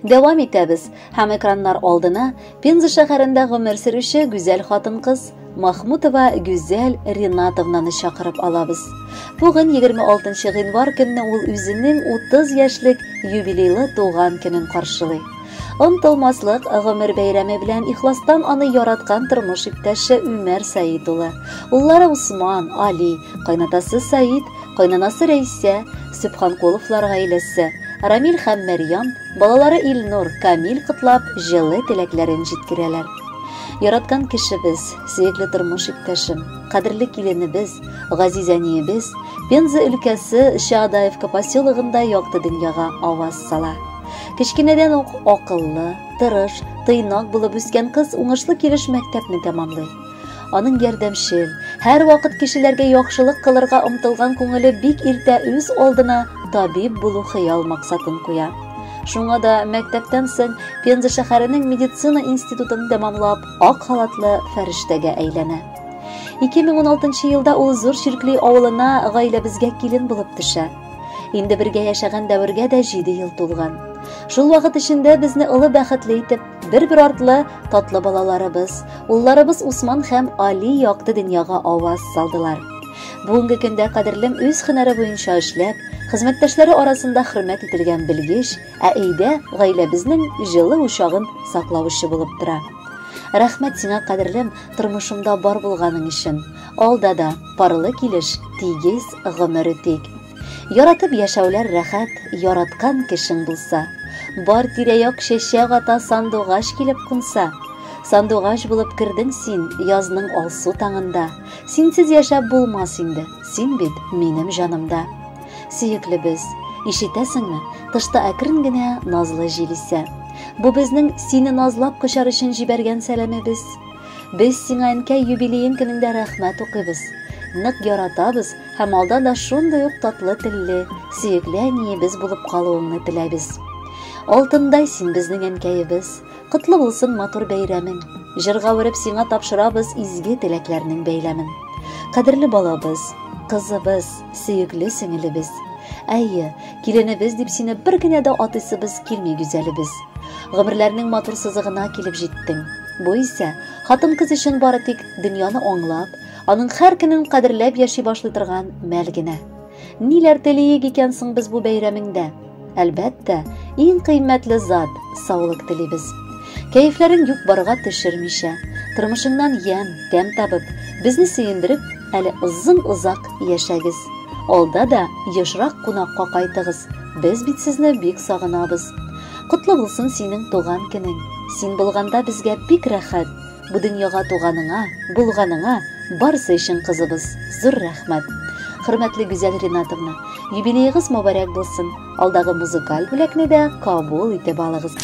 Дәвам итәбез һәм экраннар алдына Пенза шәһәрендә гомер сөрүче гүзәл хатын-кыз Махмутова Гүзәл Ринатовнаны чакырып алабыз. Бүген 26 гыйнвар көнне ул үзенең 30 яшьлек юбилейлы туган көнен каршылый. Онтылмаслык гомер бәйрәме белән ихластан аны яраткан тормыш иптәше Үмәр Саид улы. Уллары Усман, Али, кайнатасы Саид, кайнанасы Рәйсә, Сөбханкуловлар гаиләсе, Рамил һәм Мәрьям, балалары Илнур, Камил котлап, җылы теләкләрен җиткерәләр. Яраткан кешебез, сөекле тормыш иптәшем, кадерле киленебез, газиз әниебез, Пенза өлкәсе Шадаевка поселогында якты дөньяга аваз сала. Кечкенәдән ук акыллы, тырыш, тыйнак булып үскән кыз уңышлы килеш мәктәпне тәмамлый. Аның ярдәмчел, һәр вакыт кешеләргә яхшылык кылырга омтылган күңеле бик иртә үз алдына табиб булу хыял максатын куя. Шуңа да мәктәптән соң Пенза шәһәренең медицина институтын тәмамлап, ак халатлы фәрештәгә әйләнә. 2016 елда ул зур Ширкли авылына гаиләбезгә килен булып төшә. Инде бергә яшәгән дәвергә дә 7 ел тулган. Шул вакыт эчендә безне улы бәхетле итеп, бер артлы татлы балаларыбыз, улларыбыз Усман һәм Али якты дөньяга аваз салдылар. Бүгенге көндә кадерлем үз һөнәре буенча эшләп, хезмәттәшләре арасында хөрмәт ителгән белгеч, ә әйдә гаиләбезнең җылы учагын саклаучы булып тора. Рәхмәт сиңа, кадерлем, тормышымда бар булганың өчен. Алда да парлы килеш, тигез гомер үтик. Яратып яшәүләр рәхәт, яраткан кешең булса. Бар тирә-як чәчәк ата сандугач килеп кунса. Сандугач булып кердең син язның алсу таңында. Синсез яшәп булмас инде, син бит минем җанымда. Сөеклебез, ишетәсеңме, тышта әкрен генә назлы җил исә. Бу безнең сине назлап кочар өчен җибәргән сәламебез. Без сиңа әнкәй юбилеең көнендә рәхмәт укыйбыз. Нык яратабыз һәм алда да шундый ук татлы телле, сөекле әниебез булып калуыңны теләбез. Алтындай син безнең әнкәебез, котлы булсын матур бәйрәмең. Җырга үреп сиңа тапшырабыз изге теләкләрнең бәйләмен. Кадерле балабыз, кызыбыз, сөекле сеңелебез. Әйе, киленебез дип сине бер генә дә атыйсыбыз килми гүзәлебез. Гомерләрнең матур сызыгына килеп җиттең. Бу исә хатын-кыз өчен бары тик дөньяны аңлап, аның һәр көнен кадерләп яши башлый торган мәл генә. Ниләр телиек икән соң без бу бәйрәмеңдә? Әлбәттә, иң кыйммәтле зат саулык телибез. Кәефләрен юк барга төшермичә, тормышыңнан ямь, тәм табып, безне сөендереп, әле озын-узак яшәгез. Алда да ешрак кунакка кайтыгыз. Без бит сезне бик сагынабыз. Котлы булсын синең туган көнең. Син булганда безгә бик рәхәт. Бу дөньяга туганыңа, булганыңа барысы өчен кызыбыз. Зур рәхмәт. Хөрмәтле Гүзәл Ринатовна, юбилеегыз мөбарәк булсын. Алдагы музыкаль бүләкне дә кабул итеп алыгыз.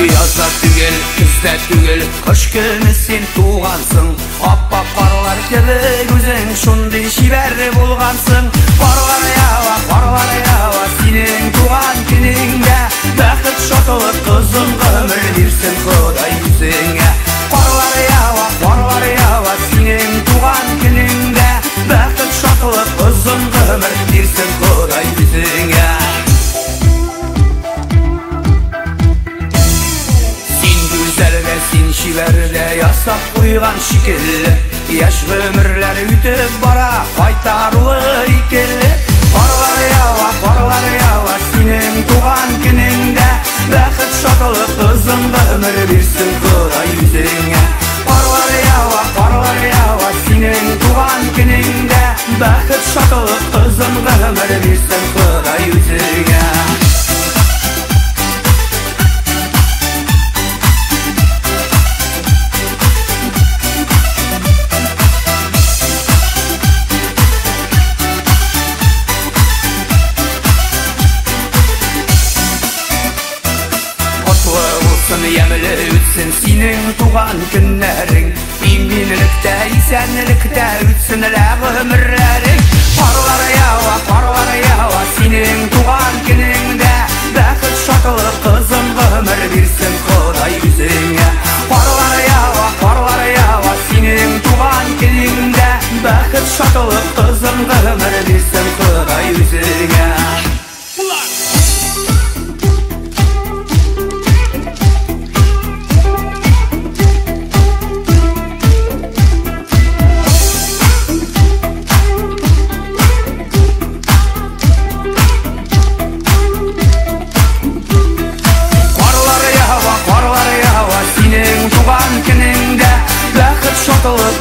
Язда түгел, күздә түгел, кыш көне син тугансың. Аппак карлар кебек үзең шундый шибәр булгансың. Карлар ява, синең туган көнеңдә бәхет шатлык озын гомер бирсен Ходай үзеңә. Карлар ява, синең туган көнеңдә бәхет шатлык озын гомер бирсен Ходай үзеңә. Син шибәрдә ясап куйган шикелле, яшь гомерләр үтеп бара, кайтарлы икелле. Карлар ява, синең туган көнеңдә бәхет шатлык озын гомер бирсен Ходай үзеңә. Карлар ява, синең туган көнеңдә бәхет шатлык озын гомер бирсен Ходай үзеңә. Ямеле birsin senin tuğan günlerin. İminlikte, isenlikte ütsün ömürlerin. Parlar yawa senin tuğan gününde. Bäxit şatılık kızım ömür birsin Xuday yüzüne. Parlar yawa senin tuğan gününde. Bäxit şatılık kızım ömür birsin Xuday yüzüne.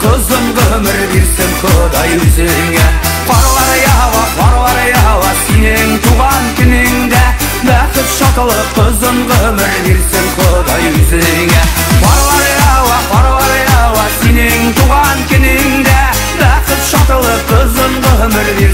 Kızım ömür birsin Xuday yüzüne. Parlar yawa senin tuğan gününde. Bäxit şatılık kızım ömür birsin Xuday yüzüne. Parlar yawa senin tuğan gününde. Bäxit şatılık kızım ömür birsin